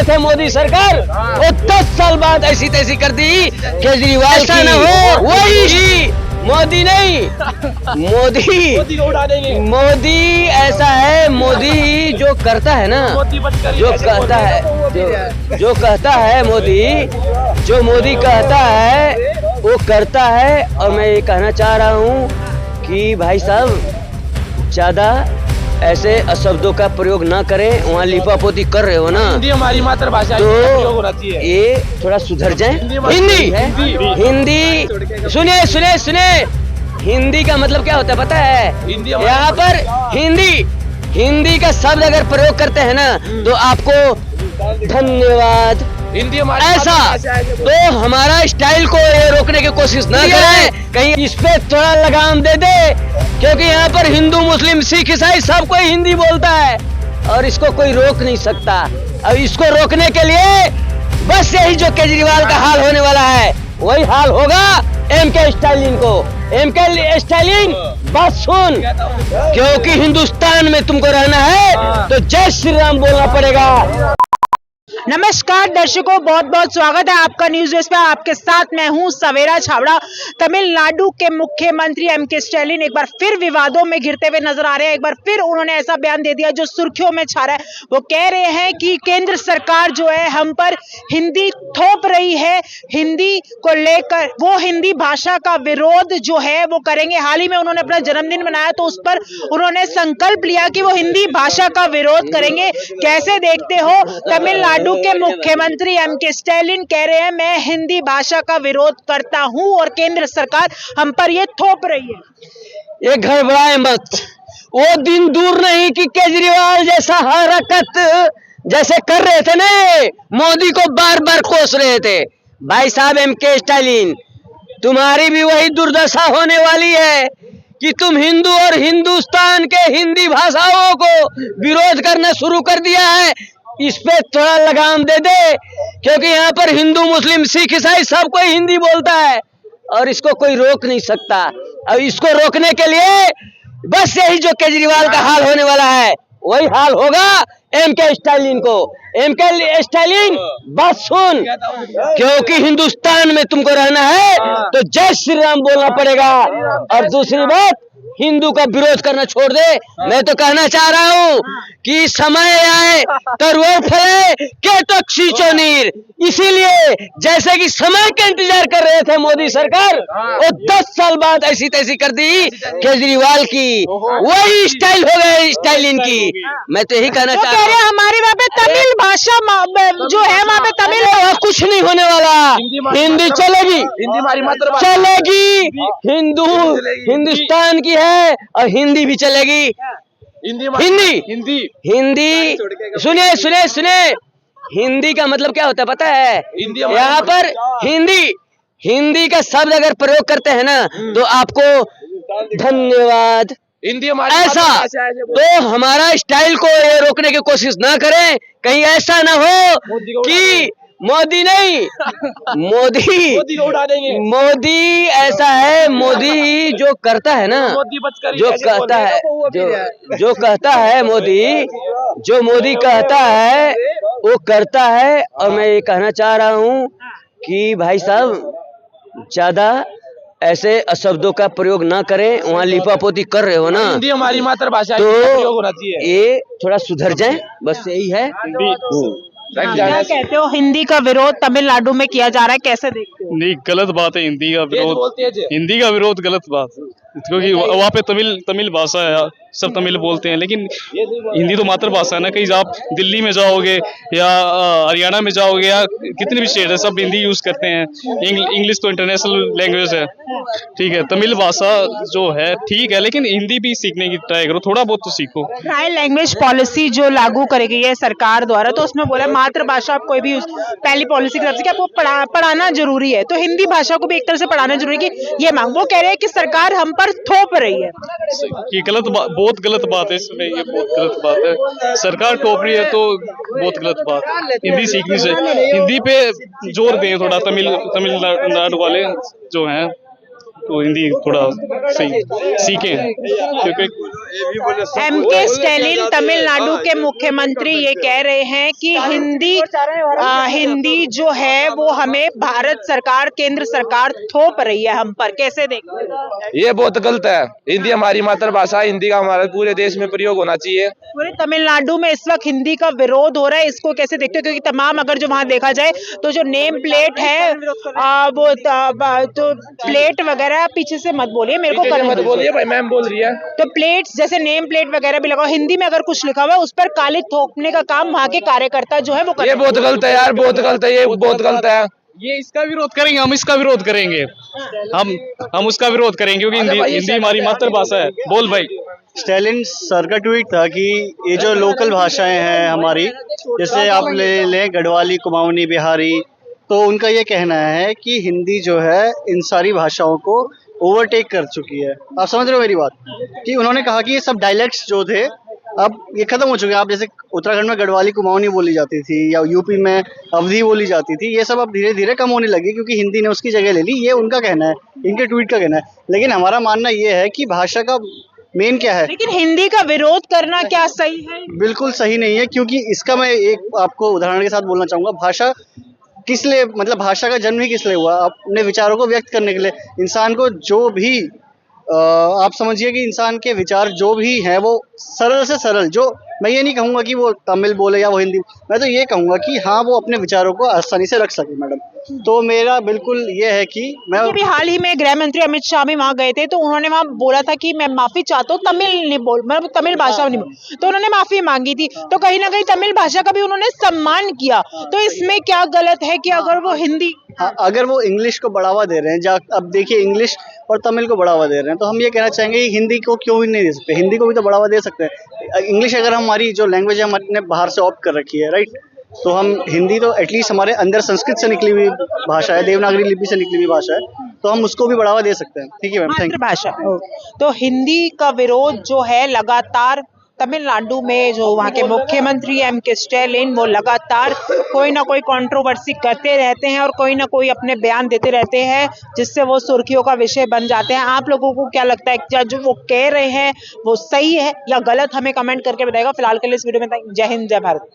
थे मोदी सरकार, वो 10 साल बाद ऐसी तैसी कर दी केजरीवाल की। ना हो वही मोदी नहीं, मोदी ऐसा है, मोदी जो करता है ना, जो कहता है, जो कहता है मोदी, जो मोदी कहता है वो करता है। और मैं ये कहना चाह रहा हूँ कि भाई साहब ज्यादा ऐसे अशब्दों का प्रयोग ना करें। वहाँ लिपापोती कर रहे हो ना, हिंदी हमारी मातृभाषा तो ये थोड़ा सुधर जाए। हिंदी सुने, हिंदी का मतलब क्या होता है पता है? यहाँ पर हिंदी का शब्द अगर प्रयोग करते हैं ना तो आपको धन्यवाद हिंदी ऐसा, तो हमारा स्टाइल को ये रोकने की कोशिश ना करें, कहीं इस पे थोड़ा लगाम दे दे, क्योंकि यहाँ पर हिंदू मुस्लिम सिख ईसाई सब कोई हिंदी बोलता है और इसको कोई रोक नहीं सकता। अब इसको रोकने के लिए बस यही जो केजरीवाल का हाल होने वाला है वही हाल होगा एमके स्टालिन को। एमके स्टालिन बात सुन, क्योंकि हिंदुस्तान में तुमको रहना है तो जय श्री राम बोलना पड़ेगा। नमस्कार दर्शकों, बहुत बहुत स्वागत है आपका न्यूज डेस्क पे। आपके साथ मैं हूं सवेरा छाबड़ा। तमिलनाडु के मुख्यमंत्री एमके स्टालिन एक बार फिर विवादों में घिरते हुए नजर आ रहे हैं। एक बार फिर उन्होंने ऐसा बयान दे दिया जो सुर्खियों में छा रहा है। वो कह रहे हैं कि केंद्र सरकार जो है हम पर हिंदी थोप रही है, हिंदी को लेकर वो हिंदी भाषा का विरोध जो है वो करेंगे। हाल ही में उन्होंने अपना जन्मदिन मनाया तो उस पर उन्होंने संकल्प लिया कि वो हिंदी भाषा का विरोध करेंगे। कैसे देखते हो? तमिलनाडु के मुख्यमंत्री एमके स्टालिन कह रहे हैं मैं हिंदी भाषा का विरोध करता हूं और केंद्र सरकार हम पर ये थोप रही है। ये घबराए मत, वो दिन दूर नहीं कि केजरीवाल जैसा हरकत जैसे कर रहे थे ना, मोदी को बार बार कोस रहे थे। भाई साहब एमके स्टालिन, तुम्हारी भी वही दुर्दशा होने वाली है कि तुम हिंदू और हिंदुस्तान के हिंदी भाषाओं को विरोध करना शुरू कर दिया है। इस पे थोड़ा लगाम दे दे, क्योंकि यहाँ पर हिंदू मुस्लिम सिख ईसाई सब कोई हिंदी बोलता है और इसको कोई रोक नहीं सकता। अब इसको रोकने के लिए बस यही जो केजरीवाल का हाल होने वाला है वही हाल होगा एमके स्टालिन को। एमके स्टालिन बात सुन, क्योंकि हिंदुस्तान में तुमको रहना है तो जय श्री राम बोलना पड़ेगा। और दूसरी बात, हिंदू का विरोध करना छोड़ दे। मैं तो कहना चाह रहा हूँ कि समय आए तरुआ फले के तो खींचो नीर। इसीलिए जैसे कि समय का इंतजार कर रहे थे मोदी सरकार, वो 10 साल बाद ऐसी तैसी कर दी केजरीवाल की। वही स्टाइल हो गए स्टालिन की। मैं तो यही कहना चाह रहा हूँ हमारे वहाँ पे तमिल भाषा जो है वहाँ पे तमिल कुछ नहीं होने वाला। हिंदी चलेगी, हिंदी हमारी मातृभाषा चलेगी, हिंदुस्तान की है और हिंदी भी चलेगी। हिंदी सुने, हिंदी का मतलब क्या होता है पता है? यहाँ पर हिंदी का शब्द अगर प्रयोग करते हैं ना तो आपको धन्यवाद हिंदी हमारी ऐसा, तो हमारा स्टाइल को ये रोकने की कोशिश ना करें, कहीं ऐसा ना हो कि मोदी नहीं, मोदी ऐसा है, मोदी जो करता है ना, जो कहता है, जो कहता है मोदी, जो मोदी कहता है वो करता है। और मैं ये कहना चाह रहा हूँ कि भाई साहब ज्यादा ऐसे अशब्दों का प्रयोग ना करें। वहाँ लिपापोती कर रहे हो ना, हिंदी हमारी मातृभाषा तो ये थोड़ा सुधर जाए, बस यही है। क्या कहते हो? हिंदी का विरोध तमिलनाडु में किया जा रहा है, कैसे देखते हो? नहीं, गलत बात है। हिंदी का विरोध गलत बात है, क्योंकि वहाँ पे तमिल भाषा है, सब तमिल बोलते हैं, लेकिन हिंदी तो मातृभाषा है ना। कहीं आप दिल्ली में जाओगे या हरियाणा में जाओगे या कितने भी स्टेट है, सब हिंदी यूज करते हैं। इंग्लिश तो इंटरनेशनल लैंग्वेज है, ठीक है। तमिल भाषा जो है ठीक है, लेकिन हिंदी भी सीखने की ट्राई करो, थोड़ा बहुत तो सीखो। ट्राई लैंग्वेज पॉलिसी जो लागू करी गई है सरकार द्वारा, तो उसमें बोला मातृभाषा आप कोई भी पहली पॉलिसी की तरफ से कि आपको पढ़ाना जरूरी है, तो हिंदी भाषा को भी एक तरह से पढ़ाना जरूरी है कि ये मांग। वो कह रहे हैं कि सरकार हम पर थोप रही है। ये बहुत गलत बात है इसमें, ये बहुत गलत बात है। सरकार टोप रही है तो बहुत गलत बात है। हिंदी सीखनी चाहिए, हिंदी पे जोर दें थोड़ा। तमिलनाडु वाले जो हैं तो हिंदी थोड़ा सही सीखें, क्योंकि एमके स्टैलिन तमिलनाडु के मुख्यमंत्री ये कह रहे हैं कि हिंदी जो है वो हमें भारत सरकार, केंद्र सरकार थोप रही है हम पर। कैसे देखते हैं? ये बहुत गलत है। हिंदी हमारी मातृभाषा है, हिंदी का हमारे पूरे देश में प्रयोग होना चाहिए। पूरे तमिलनाडु में इस वक्त हिंदी का विरोध हो रहा है, इसको कैसे देखते हो? क्योंकि तमाम अगर जो वहां देखा जाए तो जो नेम प्लेट है वो तो प्लेट वगैरह, पीछे से मत बोलिए, मेरे को मत बोलिए भाई, मैम बोल रही है। तो प्लेट्स जैसे नेम प्लेट वगैरह भी लगाओ, हिंदी में अगर कुछ लिखा हुआ है उस पर काली थोपने का काम वहाँ के कार्यकर्ता जो है वो ये बहुत गलत है यार, बहुत गलत है, ये बहुत गलत है। ये इसका विरोध करेंगे, हम इसका विरोध करेंगे, हम उसका विरोध करेंगे, क्योंकि हिंदी हमारी मातृभाषा है। बोल भाई। स्टैलिन सर का ट्वीट था कि ये जो लोकल भाषाएं हैं हमारी, जैसे आप ले लें गढ़वाली, कुमाऊनी, बिहारी, तो उनका ये कहना है कि हिंदी जो है इन सारी भाषाओं को ओवरटेक कर चुकी है। आप समझ रहे हो मेरी बात? कि उन्होंने कहा कि ये सब डायलेक्ट्स जो थे अब ये खत्म हो चुके हैं। आप जैसे उत्तराखंड में गढ़वाली, कुमाऊनी बोली जाती थी, या यूपी में अवधी बोली जाती थी, ये सब अब धीरे धीरे कम होने लगी क्योंकि हिंदी ने उसकी जगह ले ली। ये उनका कहना है, इनके ट्वीट का कहना है। लेकिन हमारा मानना ये है कि भाषा का मेन क्या है। लेकिन हिंदी का विरोध करना क्या सही है? बिल्कुल सही नहीं है, क्योंकि इसका मैं एक आपको उदाहरण के साथ बोलना चाहूंगा। भाषा किस लिए, मतलब भाषा का जन्म ही किस लिए हुआ? अपने विचारों को व्यक्त करने के लिए। इंसान को जो भी आप समझिए कि इंसान के विचार जो भी हैं वो सरल से सरल, जो मैं ये नहीं कहूँगा कि वो तमिल बोले या वो हिंदी, मैं तो ये कहूँगा कि हाँ वो अपने विचारों को आसानी से रख सके मैडम। तो मेरा बिल्कुल ये है कि मैं अभी हाल ही में गृह मंत्री अमित शाह भी वहां गए थे, तो उन्होंने वहां बोला था कि मैं माफी चाहता हूँ, मतलब तमिल भाषा नहीं बोल, तो उन्होंने माफी मांगी थी। तो कहीं ना कहीं तमिल भाषा का भी उन्होंने सम्मान किया, तो इसमें क्या गलत है कि अगर वो हिंदी, हाँ, अगर वो इंग्लिश को बढ़ावा दे रहे हैं, अब देखिए इंग्लिश और तमिल को बढ़ावा दे रहे हैं, तो हम ये कहना चाहेंगे कि हिंदी को क्यों भी नहीं दे सकते? हिंदी को भी तो बढ़ावा दे सकते हैं। इंग्लिश अगर हमारी जो लैंग्वेज है हमने बाहर से ऑप्ट कर रखी है, राइट, तो हम हिंदी तो एटलीस्ट हमारे अंदर संस्कृत से निकली हुई भाषा है, देवनागरी लिपि से निकली हुई भाषा है, तो हम उसको भी बढ़ावा दे सकते हैं। ठीक है मैम, थैंक यू। मातृभाषा। तो हिंदी का विरोध जो है लगातार तमिलनाडु में, जो वहाँ के मुख्यमंत्री एमके स्टैलिन, वो लगातार कोई ना कोई कंट्रोवर्सी करते रहते हैं और कोई ना कोई अपने बयान देते रहते हैं, जिससे वो सुर्खियों का विषय बन जाते हैं। आप लोगों को क्या लगता है, क्या जो वो कह रहे हैं वो सही है या गलत? हमें कमेंट करके बताएगा। फिलहाल के लिए इस वीडियो में जय हिंद, जय भारत।